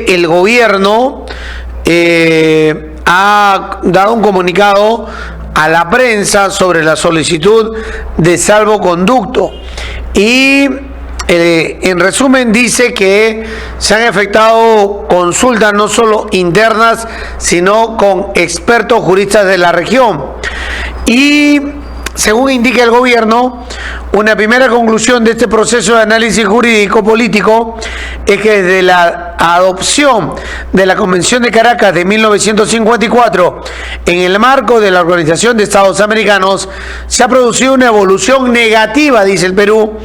que el gobierno ha dado un comunicado a la prensa sobre la solicitud de salvoconducto y en resumen dice que se han efectuado consultas no solo internas sino con expertos juristas de la región y según indica el gobierno, una primera conclusión de este proceso de análisis jurídico-político es que desde la adopción de la Convención de Caracas de 1954 en el marco de la Organización de Estados Americanos se ha producido una evolución negativa, dice el Perú,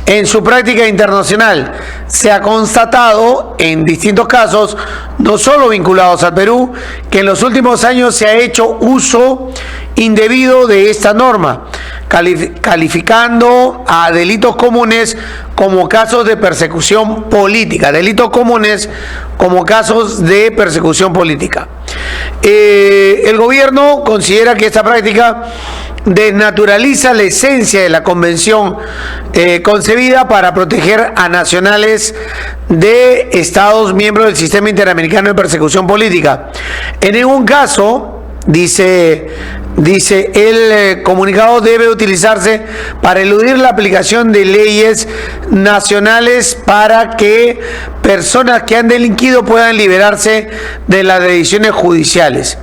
en su práctica internacional. Se ha constatado en distintos casos, no solo vinculados al Perú, que en los últimos años se ha hecho uso indebido de esta norma, calificando a delitos comunes como casos de persecución política, delitos comunes como casos de persecución política. El gobierno considera que esta práctica desnaturaliza la esencia de la convención concebida para proteger a nacionales de Estados miembros del sistema interamericano de persecución política. En ningún caso, dice el comunicado, debe utilizarse para eludir la aplicación de leyes nacionales para que personas que han delinquido puedan liberarse de las decisiones judiciales.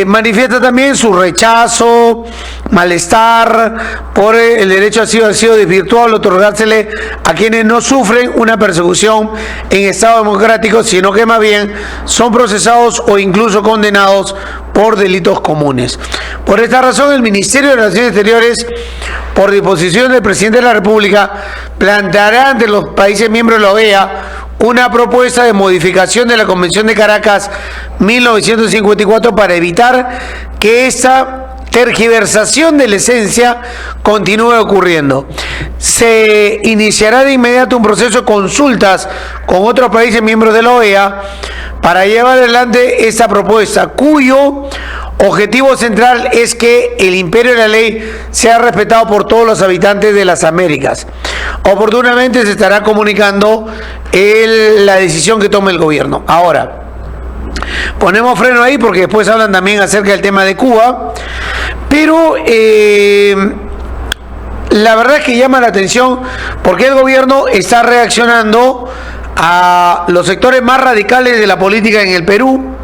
Manifiesta también su rechazo, malestar por el derecho ha sido desvirtuado al otorgársele a quienes no sufren una persecución en Estado democrático, sino que más bien son procesados o incluso condenados por delitos comunes. Por esta razón, el Ministerio de Relaciones Exteriores, por disposición del presidente de la República, planteará ante los países miembros de la OEA una propuesta de modificación de la Convención de Caracas 1954 para evitar que esta tergiversación de la esencia continúe ocurriendo. Se iniciará de inmediato un proceso de consultas con otros países miembros de la OEA para llevar adelante esta propuesta, cuyo objetivo central es que el imperio de la ley sea respetado por todos los habitantes de las Américas. Oportunamente se estará comunicando la decisión que tome el gobierno. Ahora, ponemos freno ahí porque después hablan también acerca del tema de Cuba, pero la verdad es que llama la atención porque el gobierno está reaccionando a los sectores más radicales de la política en el Perú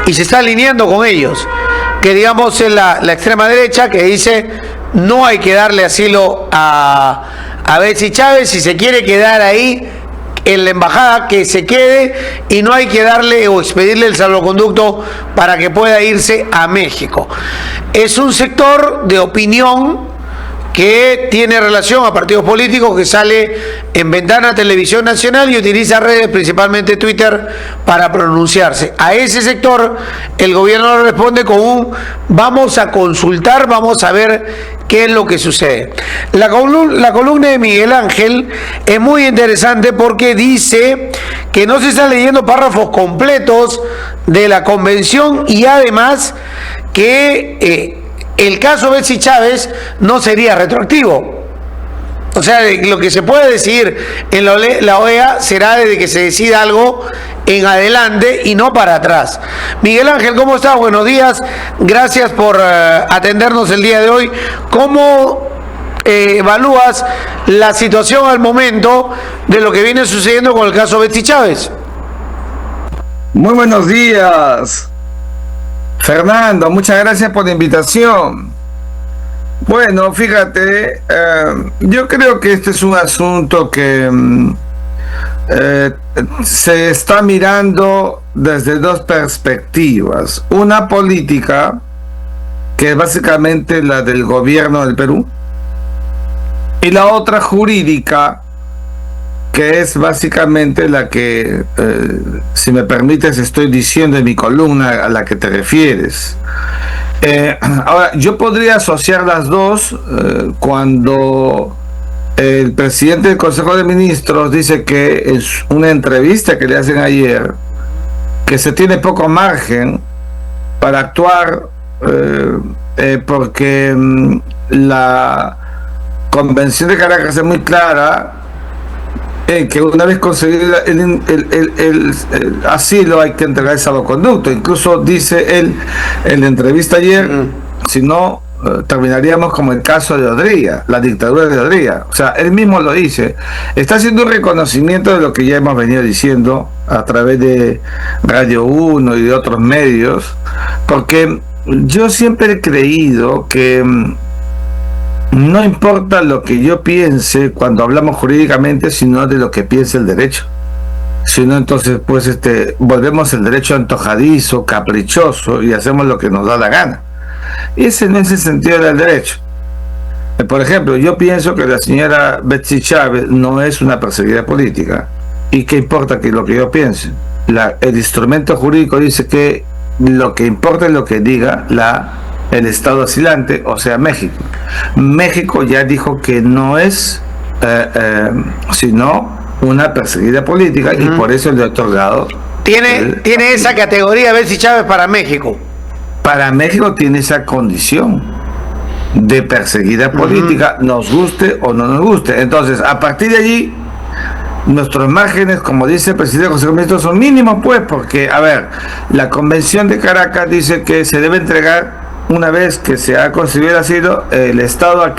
y se está alineando con ellos, que digamos es la extrema derecha, que dice no hay que darle asilo a Betsy Chávez, si se quiere quedar ahí en la embajada, que se quede y no hay que darle o expedirle el salvoconducto para que pueda irse a México. Es un sector de opinión que tiene relación a partidos políticos, que sale en Ventana Televisión Nacional y utiliza redes, principalmente Twitter, para pronunciarse. A ese sector el gobierno responde con un vamos a consultar, vamos a ver qué es lo que sucede. La columna de Miguel Ángel es muy interesante porque dice que no se están leyendo párrafos completos de la convención y además que el caso Betsy Chávez no sería retroactivo. O sea, lo que se puede decidir en la OEA será desde que se decida algo en adelante y no para atrás. Miguel Ángel, ¿cómo estás? Buenos días. Gracias por atendernos el día de hoy. ¿Cómo evalúas la situación al momento de lo que viene sucediendo con el caso Betsy Chávez? Muy buenos días, Fernando, muchas gracias por la invitación. Bueno, fíjate, yo creo que este es un asunto que se está mirando desde dos perspectivas. Una política, que es básicamente la del gobierno del Perú, y la otra jurídica, que es básicamente la que, si me permites, estoy diciendo en mi columna a la que te refieres. Ahora, yo podría asociar las dos cuando el presidente del Consejo de Ministros dice que es una entrevista que le hacen ayer, que se tiene poco margen para actuar porque la Convención de Caracas es muy clara que una vez conseguido el asilo hay que entregar el salvoconducto. Incluso dice él en la entrevista ayer, si no, terminaríamos como el caso de Odría, la dictadura de Odría. O sea, él mismo lo dice. Está haciendo un reconocimiento de lo que ya hemos venido diciendo a través de Radio 1 y de otros medios, porque yo siempre he creído que no importa lo que yo piense cuando hablamos jurídicamente, sino de lo que piensa el derecho. Si no, entonces pues volvemos el derecho antojadizo, caprichoso, y hacemos lo que nos da la gana. Ese no es el sentido del derecho. Por ejemplo, yo pienso que la señora Betsy Chávez no es una perseguida política. ¿Y qué importa que lo que yo piense? El instrumento jurídico dice que lo que importa es lo que diga el Estado asilante, o sea, México. México ya dijo que no es sino una perseguida política, y por eso le ha otorgado. Tiene esa categoría Betsy Chávez para México. Para México tiene esa condición de perseguida política, nos guste o no nos guste. Entonces, a partir de allí, nuestros márgenes, como dice el presidente José Ministro, son mínimos, pues, porque, a ver, la Convención de Caracas dice que se debe entregar, una vez que se ha conseguido el asilo, el Estado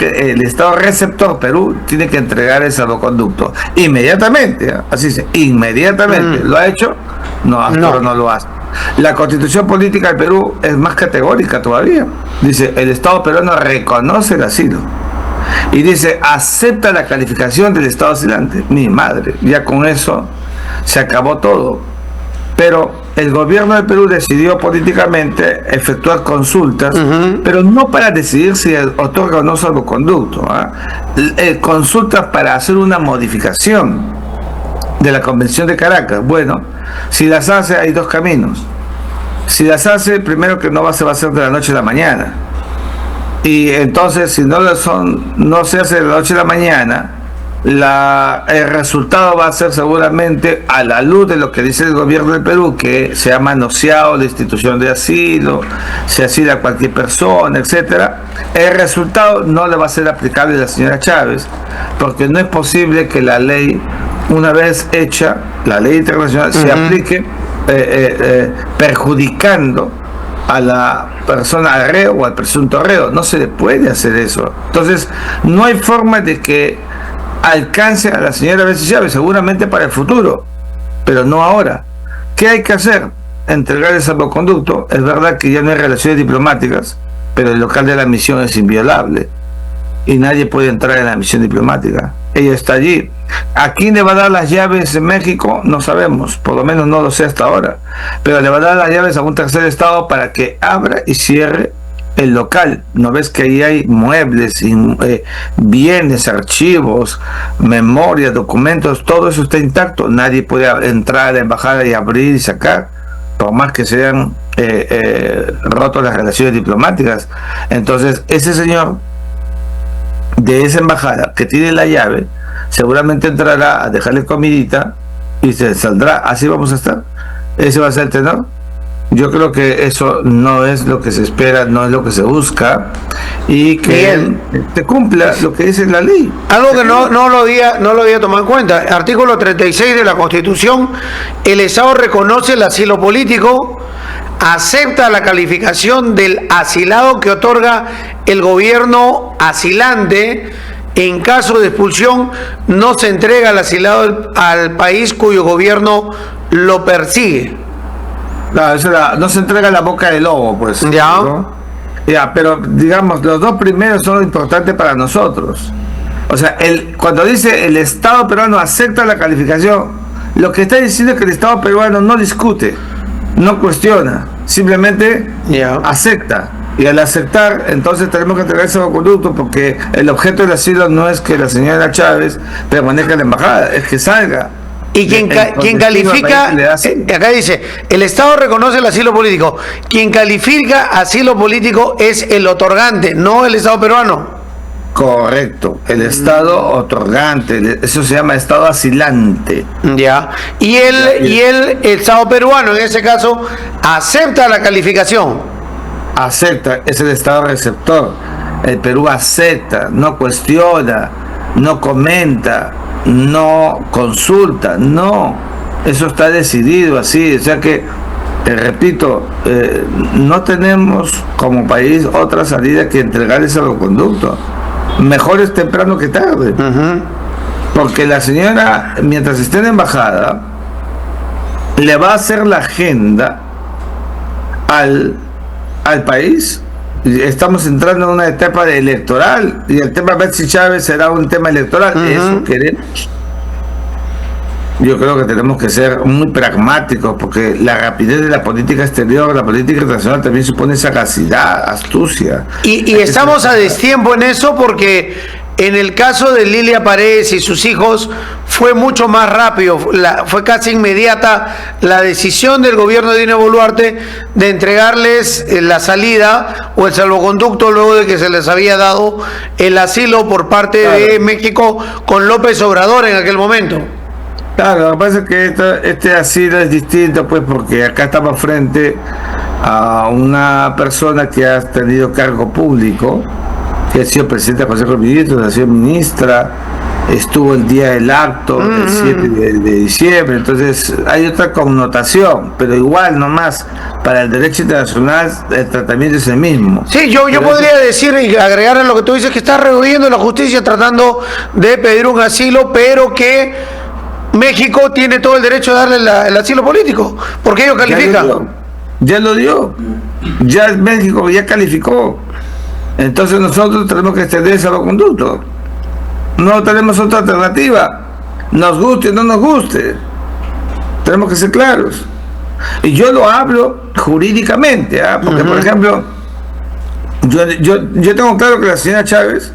receptor, Perú, tiene que entregar el salvoconducto inmediatamente, así dice, inmediatamente. ¿Lo ha hecho? No, hasta ahora no lo hace. La Constitución Política del Perú es más categórica todavía. Dice, el Estado peruano reconoce el asilo. Y dice, acepta la calificación del Estado asilante. Mi madre, ya con eso se acabó todo. Pero el gobierno del Perú decidió políticamente efectuar consultas, pero no para decidir si otorga o no salvoconducto. Consultas para hacer una modificación de la Convención de Caracas. Bueno, si las hace, hay dos caminos. Si las hace, primero que no se va a hacer de la noche a la mañana. Y entonces, si no se hace de la noche a la mañana, el resultado va a ser seguramente, a la luz de lo que dice el gobierno del Perú, que se ha manoseado la institución de asilo, se asila a cualquier persona, etcétera. El resultado no le va a ser aplicable a la señora Chávez, porque no es posible que la ley, una vez hecha, la ley internacional, se aplique perjudicando a la persona, al reo o al presunto reo. No se le puede hacer eso. Entonces, no hay forma de que alcance a la señora Betsy Chávez, seguramente para el futuro, pero no ahora. ¿Qué hay que hacer? Entregar el salvoconducto. Es verdad que ya no hay relaciones diplomáticas, pero el local de la misión es inviolable y nadie puede entrar en la misión diplomática. Ella está allí. ¿A quién le va a dar las llaves en México? No sabemos, por lo menos no lo sé hasta ahora, pero le va a dar las llaves a un tercer estado para que abra y cierre el local. ¿No ves que ahí hay muebles, bienes, archivos, memorias, documentos? Todo eso está intacto. Nadie puede entrar a la embajada y abrir y sacar, por más que sean rotos las relaciones diplomáticas. Entonces, ese señor de esa embajada que tiene la llave seguramente entrará a dejarle comidita y se saldrá. Así vamos a estar. Ese va a ser el tenor. Yo creo que eso no es lo que se espera, no es lo que se busca, y que te cumpla lo que dice la ley. Algo que no lo había tomado en cuenta. Artículo 36 de la Constitución: el Estado reconoce el asilo político, acepta la calificación del asilado que otorga el gobierno asilante. En caso de expulsión, no se entrega el asilado al país cuyo gobierno lo persigue. No se entrega la boca del lobo, pues. Ya. ¿No? Ya, pero digamos, los dos primeros son importantes para nosotros. O sea, cuando dice el Estado peruano acepta la calificación, lo que está diciendo es que el Estado peruano no discute, no cuestiona, simplemente acepta. Y al aceptar, entonces tenemos que entregar ese salvoconducto, porque el objeto del asilo no es que la señora Chávez permanezca en la embajada, es que salga. Y quien califica, acá dice, el Estado reconoce el asilo político. Quien califica asilo político es el otorgante, no el Estado peruano. Correcto, el Estado otorgante, eso se llama Estado asilante. Ya. Y el Estado peruano, en ese caso, acepta la calificación. Acepta, es el Estado receptor. El Perú acepta, no cuestiona, no comenta. no consulta, no, eso está decidido así, o sea que, repito, no tenemos como país otra salida que entregar ese salvoconducto. Mejor es temprano que tarde, porque la señora, mientras esté en embajada, le va a hacer la agenda al país. Estamos entrando en una etapa electoral y el tema Betsy Chávez será un tema electoral. Eso queremos. Yo creo que tenemos que ser muy pragmáticos, porque la rapidez de la política exterior, la política internacional también supone sagacidad, astucia. Y estamos a destiempo en eso, porque en el caso de Lilia Paredes y sus hijos fue mucho más rápido, fue casi inmediata la decisión del gobierno de Dina Boluarte de entregarles la salida o el salvoconducto luego de que se les había dado el asilo por parte de México con López Obrador en aquel momento. Claro, lo que pasa es que este asilo es distinto, pues, porque acá estamos frente a una persona que ha tenido cargo público, que ha sido presidente del Consejo de Ministros, ha sido ministra, estuvo el día del acto, el 7 de diciembre, entonces hay otra connotación, pero igual nomás, para el derecho internacional el tratamiento es el mismo. Sí, yo podría decir y agregar a lo que tú dices, que está rehudiendo la justicia tratando de pedir un asilo, pero que México tiene todo el derecho de darle el asilo político, porque ellos califican. Ya lo dio, ya México ya calificó. Entonces nosotros tenemos que extender ese salvoconducto. No tenemos otra alternativa. Nos guste o no nos guste. Tenemos que ser claros. Y yo lo hablo jurídicamente, porque por ejemplo, yo tengo claro que la señora Chávez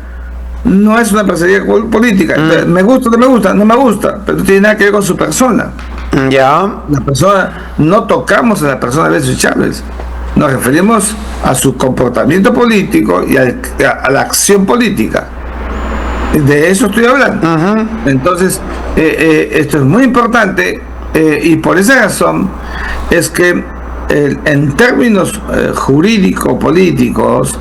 no es una perseguida política. Me gusta o no me gusta, no me gusta, pero no tiene nada que ver con su persona. Ya. La persona, no tocamos a la persona de Betsy Chávez. Nos referimos a su comportamiento político y a la acción política. De eso estoy hablando. Entonces, esto es muy importante, y por esa razón es que en términos jurídico-políticos,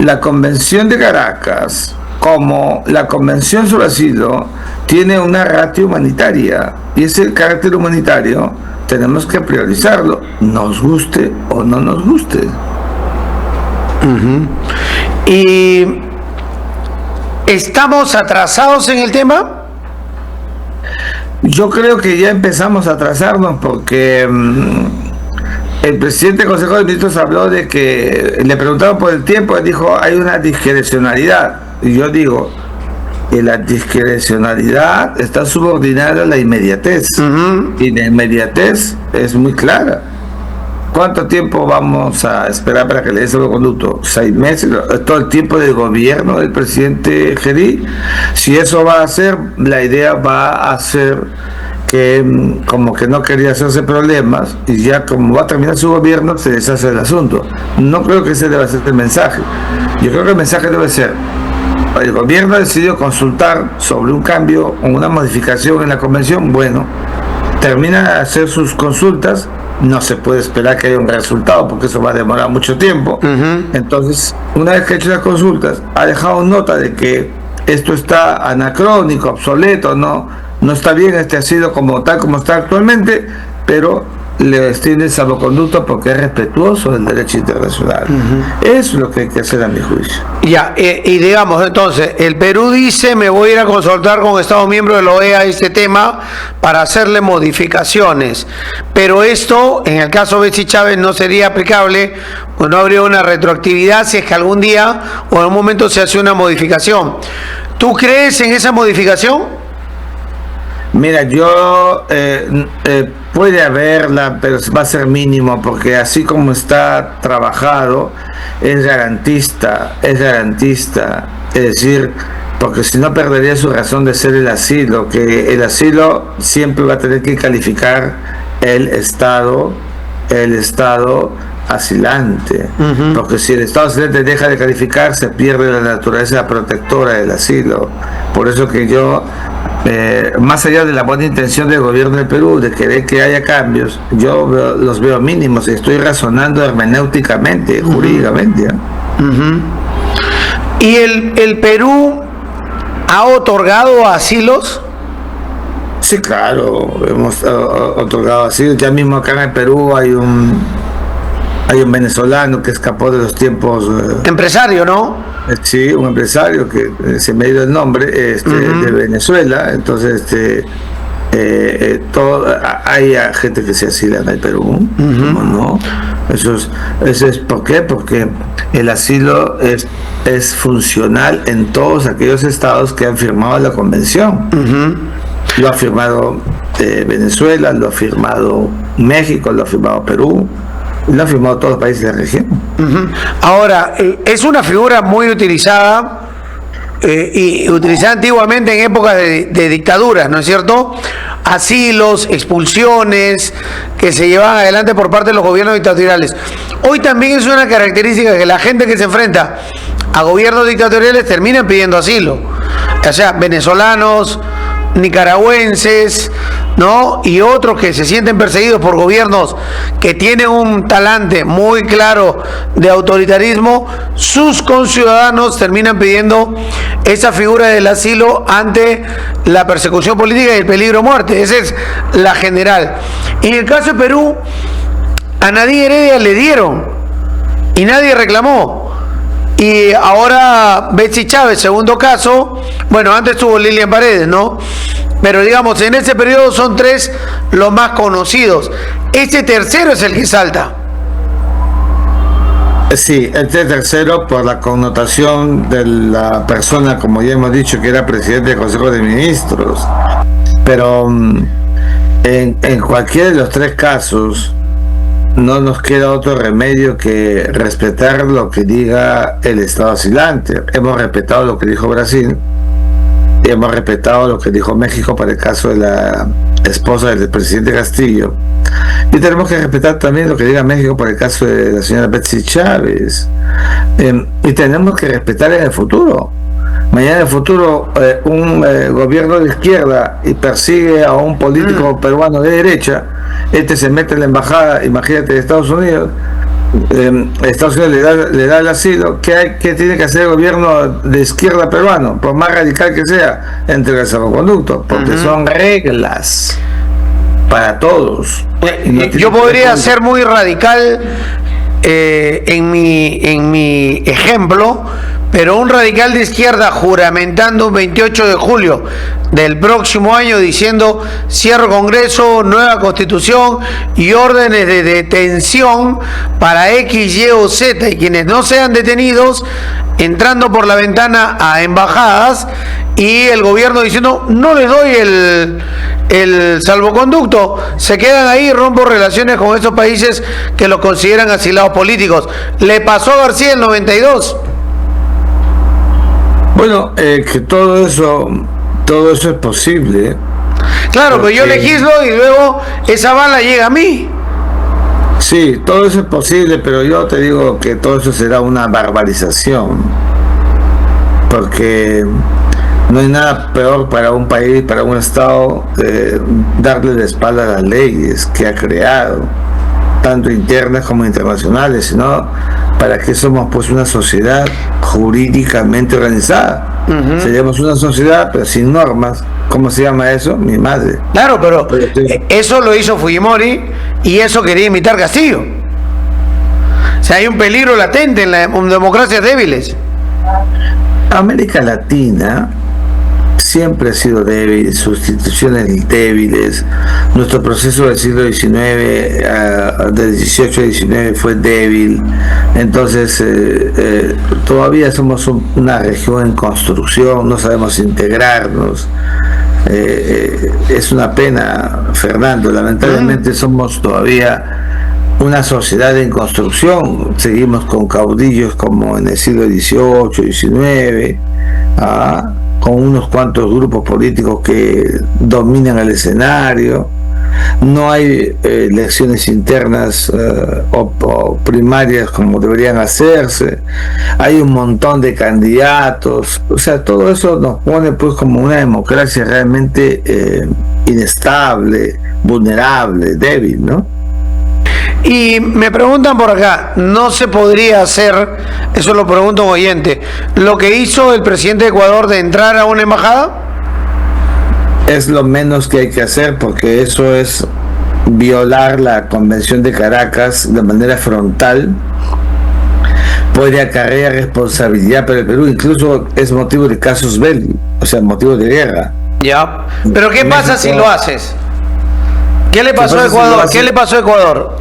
la Convención de Caracas, como la Convención sobre Asilo, tiene una ratio humanitaria, y ese carácter humanitario tenemos que priorizarlo, nos guste o no nos guste. ¿Y estamos atrasados en el tema? Yo creo que ya empezamos a atrasarnos, porque el presidente del Consejo de Ministros habló de que le preguntaron por el tiempo y dijo hay una discrecionalidad. Y yo digo, que la discrecionalidad está subordinada a la inmediatez. Y la inmediatez es muy clara. ¿Cuánto tiempo vamos a esperar para que le dé ese salvoconducto? 6 meses, todo el tiempo del gobierno del presidente Gerí. Si eso va a ser, la idea va a ser que como que no quería hacerse problemas, y ya como va a terminar su gobierno se deshace el asunto. No creo que ese deba ser el mensaje. Yo creo que el mensaje debe ser: el gobierno ha decidido consultar sobre un cambio o una modificación en la convención. Bueno, termina de hacer sus consultas, no se puede esperar que haya un resultado porque eso va a demorar mucho tiempo. Entonces, una vez que ha hecho las consultas, ha dejado nota de que esto está anacrónico, obsoleto, no está bien este asilo como tal como está actualmente, pero le extiende el salvoconducto porque es respetuoso del derecho internacional. Eso es lo que hay que hacer a mi juicio. Ya, y digamos entonces, el Perú dice: me voy a ir a consultar con Estados miembros de la OEA este tema para hacerle modificaciones, pero esto, en el caso de Betsy Chávez, no sería aplicable, pues no habría una retroactividad si es que algún día o en un momento se hace una modificación. ¿Tú crees en esa modificación? Mira, yo puede haberla, pero va a ser mínimo, porque así como está trabajado, es garantista, es decir, porque si no perdería su razón de ser el asilo, que el asilo siempre va a tener que calificar el Estado asilante, porque si el Estado asilante deja de calificar, se pierde la naturaleza protectora del asilo. Por eso que yo, más allá de la buena intención del gobierno del Perú de querer que haya cambios, yo los veo mínimos y estoy razonando hermenéuticamente, jurídicamente. ¿Y el Perú ha otorgado asilos? Sí, claro, hemos otorgado asilo. Ya mismo acá en el Perú hay un venezolano que escapó de los tiempos. Empresario, ¿no? Sí, un empresario que se me ha ido el nombre, de Venezuela. Entonces, hay gente que se asila en el Perú, ¿cómo no? Eso es ¿por qué? Porque el asilo es funcional en todos aquellos estados que han firmado la convención. Lo ha firmado Venezuela, lo ha firmado México, lo ha firmado Perú, lo han firmado todos los países de la región. Ahora, es una figura muy utilizada y utilizada antiguamente en épocas de dictaduras, ¿no es cierto? Asilos, expulsiones que se llevan adelante por parte de los gobiernos dictatoriales. Hoy también es una característica que la gente que se enfrenta a gobiernos dictatoriales termina pidiendo asilo. O sea, venezolanos, nicaragüenses, ¿no? Y otros que se sienten perseguidos por gobiernos que tienen un talante muy claro de autoritarismo, sus conciudadanos terminan pidiendo esa figura del asilo ante la persecución política y el peligro de muerte. Esa es la general. En el caso de Perú, a Nadine Heredia le dieron y nadie reclamó. Y ahora Betsy Chávez, segundo caso, bueno, antes tuvo Lilian Paredes, ¿no? Pero digamos, en ese periodo son tres los más conocidos. Este tercero es el que salta. Sí, este tercero por la connotación de la persona, como ya hemos dicho, que era presidente del Consejo de Ministros. Pero en cualquiera de los tres casos, no nos queda otro remedio que respetar lo que diga el Estado asilante. Hemos respetado lo que dijo Brasil, y hemos respetado lo que dijo México para el caso de la esposa del presidente Castillo, y tenemos que respetar también lo que diga México por el caso de la señora Betsy Chávez, y tenemos que respetar en el futuro. Mañana en el futuro un gobierno de izquierda y persigue a un político peruano de derecha, se mete en la embajada, imagínate, de Estados Unidos. Estados Unidos le da el asilo. ¿Qué tiene que hacer el gobierno de izquierda peruano, por más radical que sea? Entrega el salvoconducto, porque son reglas para todos. Yo podría ser muy radical en mi ejemplo, pero un radical de izquierda juramentando un 28 de julio del próximo año diciendo cierro Congreso, nueva Constitución y órdenes de detención para X, Y o Z, y quienes no sean detenidos entrando por la ventana a embajadas, y el gobierno diciendo no les doy el salvoconducto, se quedan ahí, rompo relaciones con esos países que los consideran asilados políticos. Le pasó a García en el 92. Bueno, que todo eso es posible. Claro, porque yo legislo y luego esa bala llega a mí. Sí, todo eso es posible, pero yo te digo que todo eso será una barbarización, porque no hay nada peor para un país, para un Estado, darle la espalda a las leyes que ha creado, tanto internas como internacionales, sino para que somos pues una sociedad jurídicamente organizada. Seríamos una sociedad pero sin normas. ¿Cómo se llama eso? Mi madre. Claro, pero eso lo hizo Fujimori y eso quería imitar Castillo. O sea, hay un peligro latente en las democracias débiles. América Latina siempre ha sido débil, sus instituciones débiles. Nuestro proceso del siglo XIX, del 18 al 19 fue débil. Entonces, todavía somos una región en construcción, no sabemos integrarnos. Es una pena, Fernando. Lamentablemente somos todavía una sociedad en construcción. Seguimos con caudillos como en el siglo XVIII, XIX, con unos cuantos grupos políticos que dominan el escenario. No hay elecciones internas o primarias como deberían hacerse. Hay un montón de candidatos. O sea, todo eso nos pone pues como una democracia realmente inestable, vulnerable, débil, ¿no? Y me preguntan por acá, ¿no se podría hacer, eso lo pregunto a un oyente, lo que hizo el presidente de Ecuador de entrar a una embajada? es lo menos que hay que hacer, porque eso es violar la Convención de Caracas de manera frontal. Puede acarrear responsabilidad para el Perú, incluso es motivo de casus belli, o sea, motivo de guerra. Ya, pero ¿qué pasa si lo haces? ¿Qué le pasó a pasa si lo Ecuador? haces? ¿Qué le pasó a Ecuador?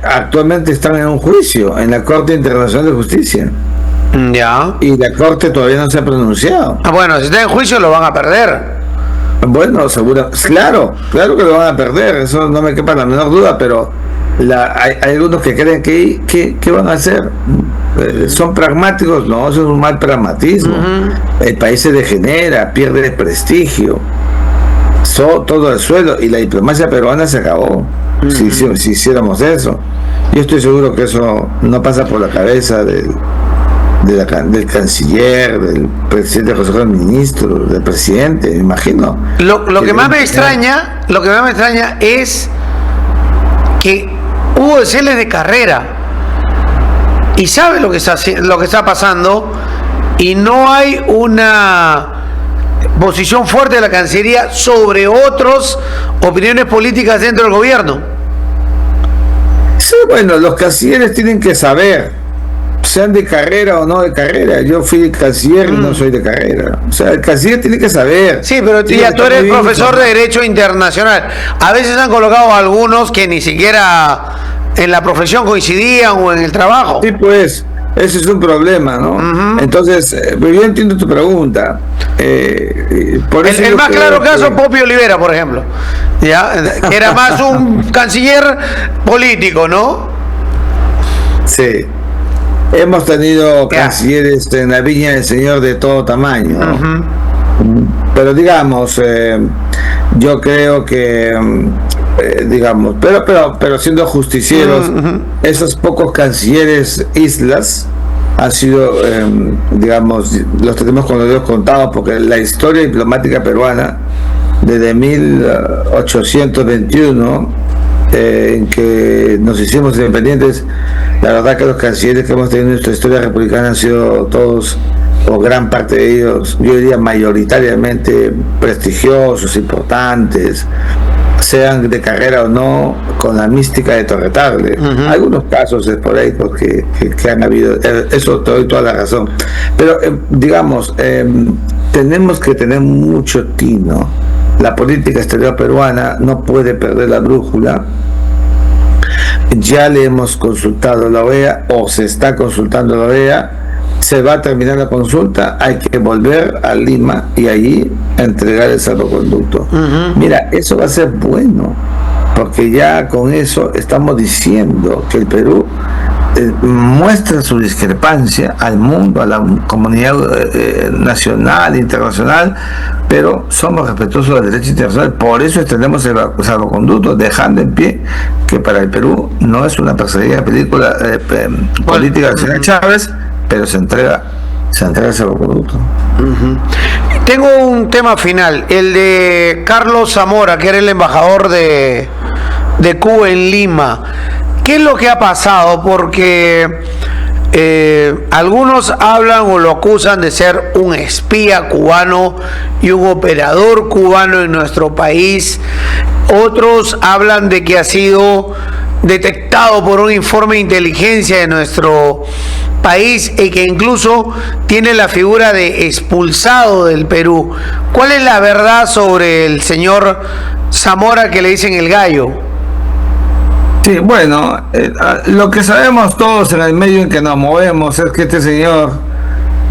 Actualmente están en un juicio en la Corte Internacional de Justicia Ya. y la Corte todavía no se ha pronunciado. Ah, bueno, si está en juicio lo van a perder. Bueno, seguro, claro que lo van a perder, eso no me quepa la menor duda, pero hay algunos que creen que ¿qué van a hacer? ¿Son pragmáticos? No, eso es un mal pragmatismo. El país se degenera, pierde prestigio, todo el suelo, y la diplomacia peruana se acabó. Si hiciéramos eso, yo estoy seguro que eso no pasa por la cabeza del canciller, del presidente del Consejo de Ministros, del presidente, me imagino. Lo que más me extraña es que Hugo de Celes de carrera y sabe lo que está pasando, y no hay una posición fuerte de la Cancillería sobre otras opiniones políticas dentro del gobierno. Sí, bueno, los cancilleres tienen que saber, sean de carrera o no de carrera. Yo fui canciller y no soy de carrera. O sea, el canciller tiene que saber. Sí, pero ya tú eres profesor de Derecho Internacional. A veces han colocado a algunos que ni siquiera en la profesión coincidían o en el trabajo. Sí, pues, ese es un problema, ¿no? Entonces, yo entiendo tu pregunta. Por eso el más claro caso, Popio Olivera, por ejemplo. ¿Ya? Que era más un canciller político, ¿no? Sí. Hemos tenido cancilleres en la viña del Señor de todo tamaño, ¿no? Pero digamos, yo creo que, digamos, pero siendo justicieros, esos pocos cancilleres islas han sido, digamos, los tenemos con los dedos contados, porque la historia diplomática peruana, desde 1821, en que nos hicimos independientes, la verdad que los cancilleres que hemos tenido en nuestra historia republicana han sido todos, o gran parte de ellos, yo diría mayoritariamente prestigiosos, importantes, sean de carrera o no, con la mística de Torretable. Algunos casos es por ahí porque que han habido, eso te doy toda la razón, pero digamos, tenemos que tener mucho tino. La política exterior peruana no puede perder la brújula. Ya le hemos consultado a la OEA, o se está consultando a la OEA, se va a terminar la consulta, hay que volver a Lima y allí entregar el salvoconducto. Mira, eso va a ser bueno, porque ya con eso estamos diciendo que el Perú muestra su discrepancia al mundo, a la comunidad nacional, internacional, pero somos respetuosos del derecho internacional. Por eso extendemos el salvoconducto, dejando en pie que para el Perú no es una perseguida política del señor Chávez, pero se entrega el salvoconducto. Tengo un tema final, el de Carlos Zamora, que era el embajador de Cuba en Lima. ¿Qué es lo que ha pasado? Porque algunos hablan o lo acusan de ser un espía cubano y un operador cubano en nuestro país. Otros hablan de que ha sido detectado por un informe de inteligencia de nuestro país y que incluso tiene la figura de expulsado del Perú. ¿Cuál es la verdad sobre el señor Zamora, que le dicen el gallo? Sí, bueno, lo que sabemos todos en el medio en que nos movemos es que este señor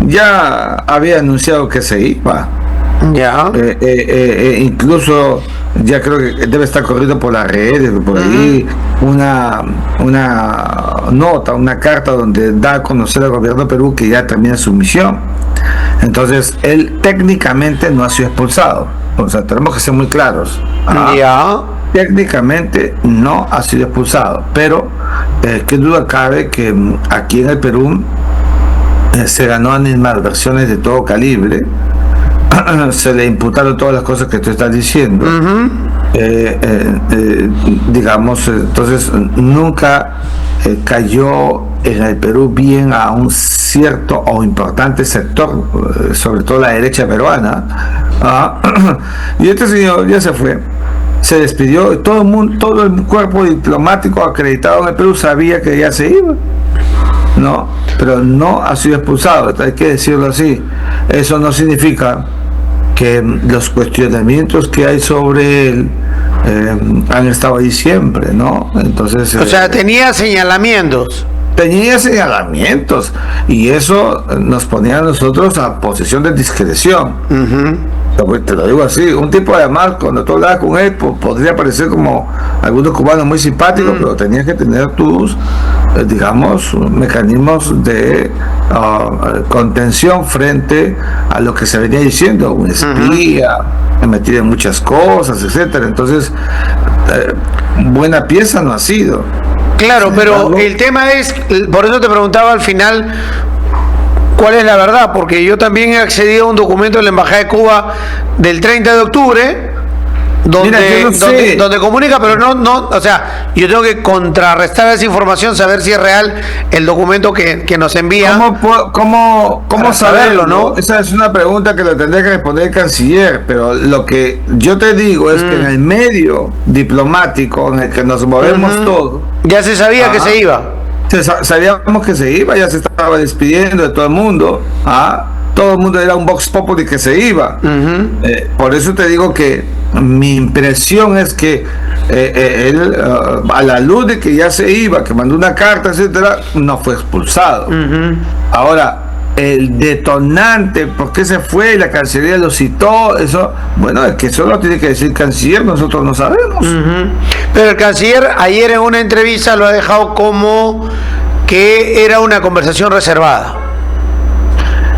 ya había anunciado que se iba. Ya. Incluso ya creo que debe estar corriendo por las redes, por ahí, una nota, una carta donde da a conocer al gobierno de Perú que ya termina su misión. Entonces, él técnicamente no ha sido expulsado. O sea, tenemos que ser muy claros. Ya. Técnicamente no ha sido expulsado, pero qué duda cabe que aquí en el Perú se ganó animadversiones de todo calibre. Se le imputaron todas las cosas que tú estás diciendo. Digamos, entonces nunca cayó en el Perú bien a un cierto o importante sector, sobre todo la derecha peruana, Y este señor ya se fue, se despidió, todo el mundo, todo el cuerpo diplomático acreditado en el Perú sabía que ya se iba, ¿no? Pero no ha sido expulsado, hay que decirlo así. Eso no significa que los cuestionamientos que hay sobre él han estado ahí siempre, ¿no? Entonces, o sea, tenía señalamientos. Tenía señalamientos y eso nos ponía a nosotros a posición de discreción. Te lo digo así, un tipo además cuando tú hablabas con él podría parecer como algunos cubanos muy simpáticos, pero tenías que tener tus digamos mecanismos de contención frente a lo que se venía diciendo, un espía, metido en muchas cosas, etcétera. Entonces buena pieza no ha sido. Claro, pero el tema es, por eso te preguntaba al final cuál es la verdad, porque yo también he accedido a un documento de la Embajada de Cuba del 30 de octubre, donde comunica, pero no, o sea, yo tengo que contrarrestar esa información, saber si es real el documento que nos envía. ¿Cómo saberlo, no? Esa es una pregunta que le tendría que responder el canciller, pero lo que yo te digo es que en el medio diplomático en el que nos movemos todos, ya se sabía que se iba. Sabíamos que se iba, ya se estaba despidiendo de todo el mundo, todo el mundo era un vox populi que se iba. Por eso te digo que mi impresión es que él, a la luz de que ya se iba, que mandó una carta, etcétera, no fue expulsado. Ahora, el detonante, por qué se fue, la Cancillería lo citó, eso, bueno, es que eso lo tiene que decir el canciller, nosotros no sabemos. Pero el canciller ayer en una entrevista lo ha dejado como que era una conversación reservada.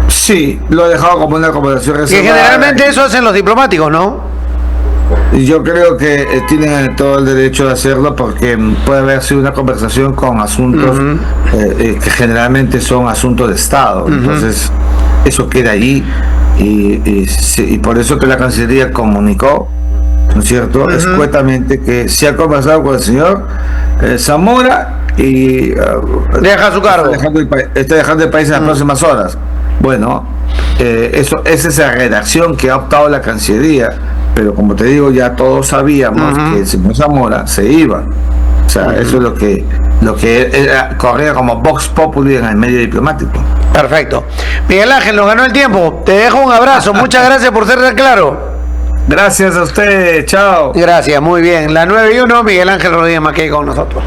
Sí, lo ha dejado como una conversación reservada. Que generalmente eso hacen los diplomáticos, ¿no? Yo creo que tienen todo el derecho de hacerlo porque puede haber sido una conversación con asuntos que generalmente son asuntos de Estado. Entonces, eso queda allí y por eso que la Cancillería comunicó, ¿no es cierto?, escuetamente que se ha conversado con el señor Zamora y deja su cargo. Está dejando el país en las próximas horas. Bueno, esa es la redacción que ha optado la Cancillería, pero como te digo, ya todos sabíamos que el señor Zamora se iba. O sea, eso es lo que corría como vox populi en el medio diplomático. Perfecto. Miguel Ángel, nos ganó el tiempo. Te dejo un abrazo. Muchas gracias por ser tan claro. Gracias a usted. Chao. Gracias, muy bien. La 9:01, Miguel Ángel Rodríguez Mackey con nosotros.